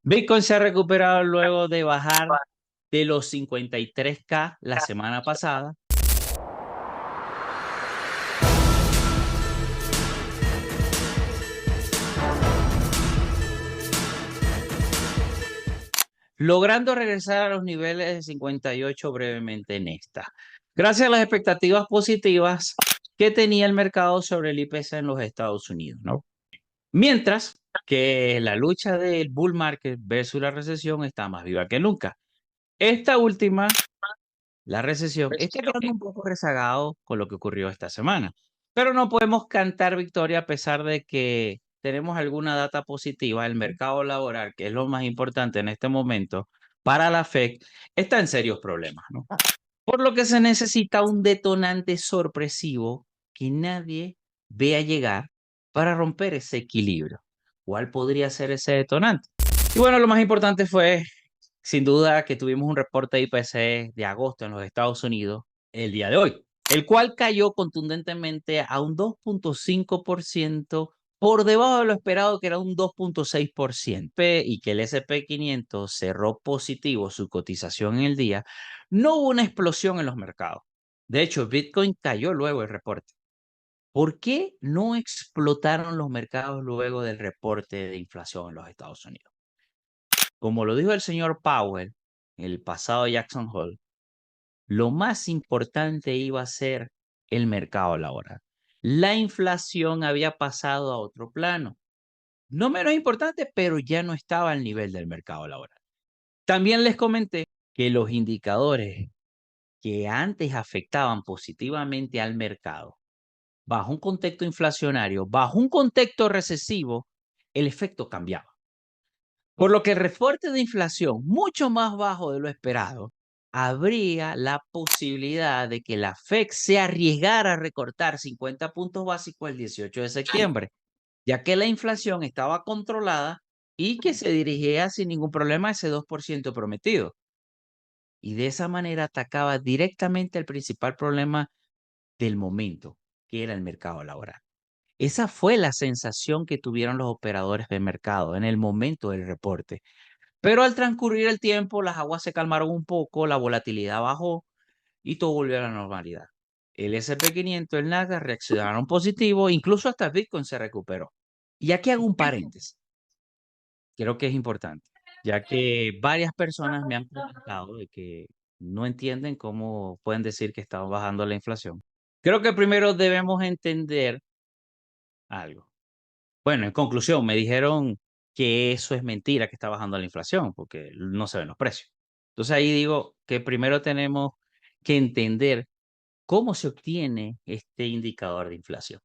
Bitcoin se ha recuperado luego de bajar de los 53K la semana pasada. Logrando regresar a los niveles de 58 brevemente en esta. Gracias a las expectativas positivas que tenía el mercado sobre el IPC en los Estados Unidos, ¿no? Mientras que la lucha del bull market versus la recesión está más viva que nunca. Esta última, la recesión, está quedando un poco rezagado con lo que ocurrió esta semana. Pero no podemos cantar victoria a pesar de que tenemos alguna data positiva. El mercado laboral, que es lo más importante en este momento para la Fed, está en serios problemas, ¿no? Por lo que se necesita un detonante sorpresivo que nadie vea llegar para romper ese equilibrio. ¿Cuál podría ser ese detonante? Y bueno, lo más importante fue, sin duda, que tuvimos un reporte de IPC de agosto en los Estados Unidos el día de hoy, el cual cayó contundentemente a un 2.5% por debajo de lo esperado, que era un 2.6%, y que el S&P 500 cerró positivo su cotización en el día. No hubo una explosión en los mercados. De hecho, Bitcoin cayó luego del reporte. ¿Por qué no explotaron los mercados luego del reporte de inflación en los Estados Unidos? Como lo dijo el señor Powell, el pasado Jackson Hole, lo más importante iba a ser el mercado laboral. La inflación había pasado a otro plano. No menos importante, pero ya no estaba al nivel del mercado laboral. También les comenté que los indicadores que antes afectaban positivamente al mercado, bajo un contexto inflacionario, bajo un contexto recesivo, el efecto cambiaba. Por lo que el reporte de inflación, mucho más bajo de lo esperado, habría la posibilidad de que la Fed se arriesgara a recortar 50 puntos básicos el 18 de septiembre, ya que la inflación estaba controlada y que se dirigía sin ningún problema a ese 2% prometido. Y de esa manera atacaba directamente el principal problema del momento, que era el mercado laboral. Esa fue la sensación que tuvieron los operadores de mercado en el momento del reporte. Pero al transcurrir el tiempo, las aguas se calmaron un poco, la volatilidad bajó y todo volvió a la normalidad. El S&P 500, el Nasdaq reaccionaron positivo, incluso hasta el Bitcoin se recuperó. Y aquí hago un paréntesis, creo que es importante, ya que varias personas me han comentado de que no entienden cómo pueden decir que estamos bajando la inflación. Creo que primero debemos entender algo. Bueno, en conclusión, me dijeron que eso es mentira, que está bajando la inflación, porque no se ven los precios. Entonces ahí digo que primero tenemos que entender cómo se obtiene este indicador de inflación.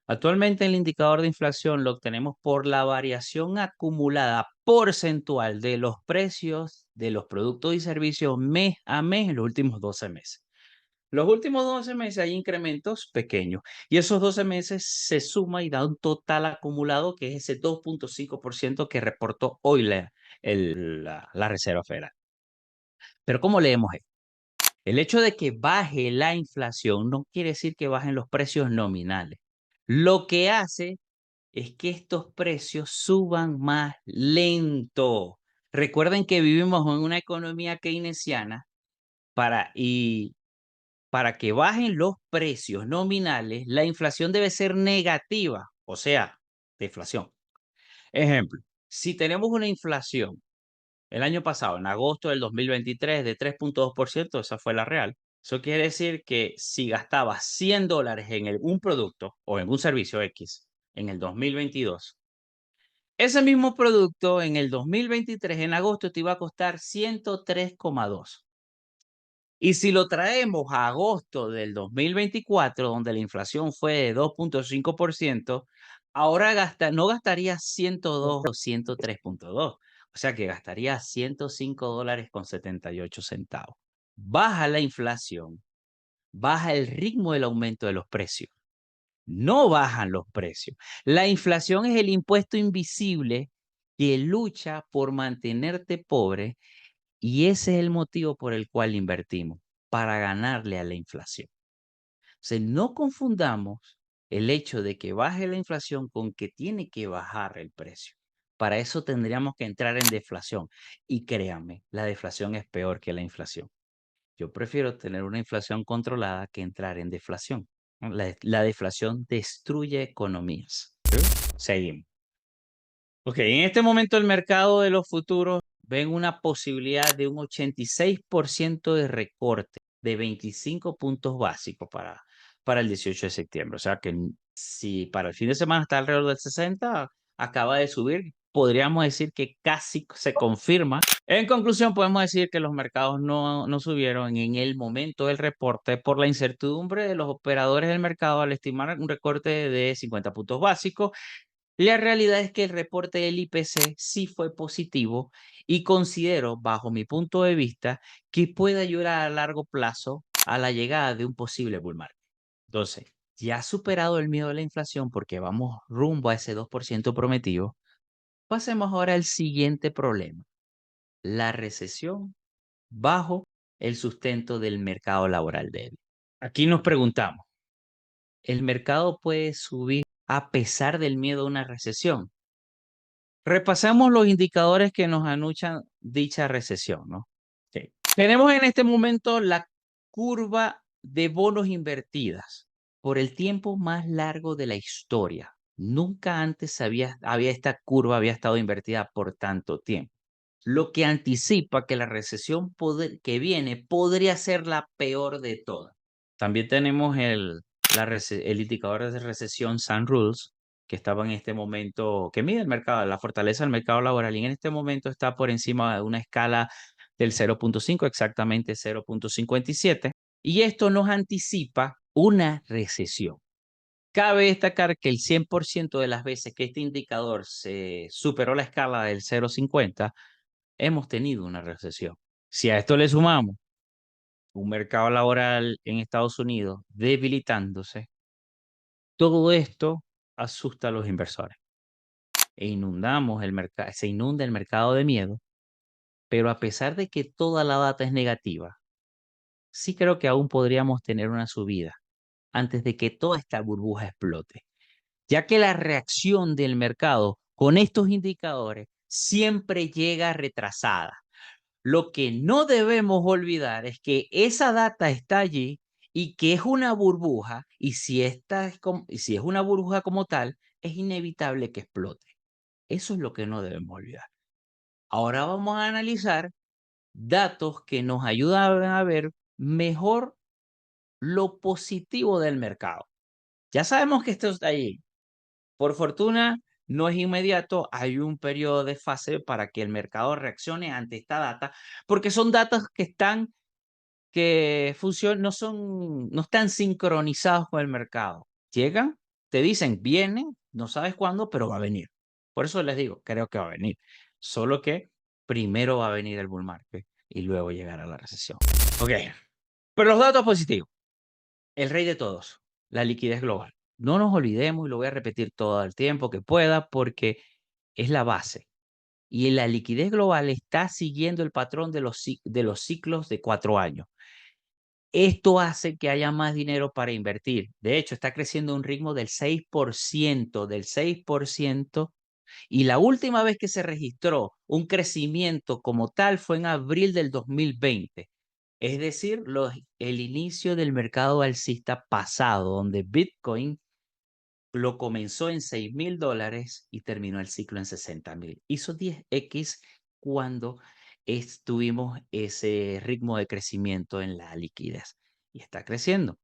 Actualmente el indicador de inflación lo obtenemos por la variación acumulada porcentual de los precios de los productos y servicios mes a mes en los últimos 12 meses. Los últimos 12 meses hay incrementos pequeños y esos 12 meses se suma y da un total acumulado que es ese 2.5% que reportó hoy la Reserva Federal. Pero ¿cómo leemos esto? El hecho de que baje la inflación no quiere decir que bajen los precios nominales. Lo que hace es que estos precios suban más lento. Recuerden que vivimos en una economía keynesiana y para que bajen los precios nominales, la inflación debe ser negativa, o sea, deflación. Ejemplo, si tenemos una inflación el año pasado, en agosto del 2023, de 3.2%, esa fue la real. Eso quiere decir que si gastabas $100 en un producto o en un servicio X en el 2022, ese mismo producto en el 2023, en agosto, te iba a costar 103,2. Y si lo traemos a agosto del 2024, donde la inflación fue de 2.5%, ahora no gastaría 102 o 103,2. O sea que gastaría $105,78. Baja la inflación, baja el ritmo del aumento de los precios. No bajan los precios. La inflación es el impuesto invisible que lucha por mantenerte pobre y ese es el motivo por el cual invertimos, para ganarle a la inflación. O sea, no confundamos el hecho de que baje la inflación con que tiene que bajar el precio. Para eso tendríamos que entrar en deflación. Y créanme, la deflación es peor que la inflación. Yo prefiero tener una inflación controlada que entrar en deflación, ¿no? La deflación destruye economías. ¿Sí? Seguimos. Ok, en este momento el mercado de los futuros ven una posibilidad de un 86% de recorte de 25 puntos básicos para el 18 de septiembre. O sea que si para el fin de semana está alrededor del 60, acaba de subir, podríamos decir que casi se confirma. En conclusión, podemos decir que los mercados no subieron en el momento del reporte por la incertidumbre de los operadores del mercado al estimar un recorte de 50 puntos básicos. La realidad es que el reporte del IPC sí fue positivo y considero, bajo mi punto de vista, que puede ayudar a largo plazo a la llegada de un posible bull market. Entonces, ya superado el miedo a la inflación porque vamos rumbo a ese 2% prometido, pasemos ahora al siguiente problema, la recesión bajo el sustento del mercado laboral débil. Aquí nos preguntamos, ¿el mercado puede subir a pesar del miedo a una recesión? Repasamos los indicadores que nos anuncian dicha recesión, ¿no? Ok. Tenemos en este momento la curva de bonos invertidas por el tiempo más largo de la historia. Nunca antes esta curva había estado invertida por tanto tiempo, lo que anticipa que la recesión que viene podría ser la peor de todas. También tenemos el indicador de recesión Sun Rules, que estaba en este momento, que mide el mercado, la fortaleza del mercado laboral, y en este momento está por encima de una escala del 0.5, exactamente 0.57, y esto nos anticipa una recesión. Cabe destacar que el 100% de las veces que este indicador se superó la escala del 0.50, hemos tenido una recesión. Si a esto le sumamos un mercado laboral en Estados Unidos debilitándose, todo esto asusta a los inversores e se inunda el mercado de miedo, pero a pesar de que toda la data es negativa, sí creo que aún podríamos tener una subida antes de que toda esta burbuja explote, ya que la reacción del mercado con estos indicadores siempre llega retrasada. Lo que no debemos olvidar es que esa data está allí y que es una burbuja, y y si es una burbuja como tal, es inevitable que explote. Eso es lo que no debemos olvidar. Ahora vamos a analizar datos que nos ayudan a ver mejor lo positivo del mercado. Ya sabemos que esto está ahí. Por fortuna, no es inmediato. Hay un periodo de fase para que el mercado reaccione ante esta data, porque son datos que no están sincronizados con el mercado. Llegan, te dicen, viene, no sabes cuándo, pero va a venir. Por eso les digo, creo que va a venir. Solo que primero va a venir el bull market y luego llegará la recesión. Ok, pero los datos positivos. El rey de todos, la liquidez global. No nos olvidemos, y lo voy a repetir todo el tiempo que pueda, porque es la base. Y la liquidez global está siguiendo el patrón de los ciclos de 4 años. Esto hace que haya más dinero para invertir. De hecho, está creciendo a un ritmo del 6%, y la última vez que se registró un crecimiento como tal fue en abril del 2020. Es decir, el inicio del mercado alcista pasado, donde Bitcoin lo comenzó en $6,000 y terminó el ciclo en 60,000. Hizo 10x cuando tuvimos ese ritmo de crecimiento en la liquidez y está creciendo.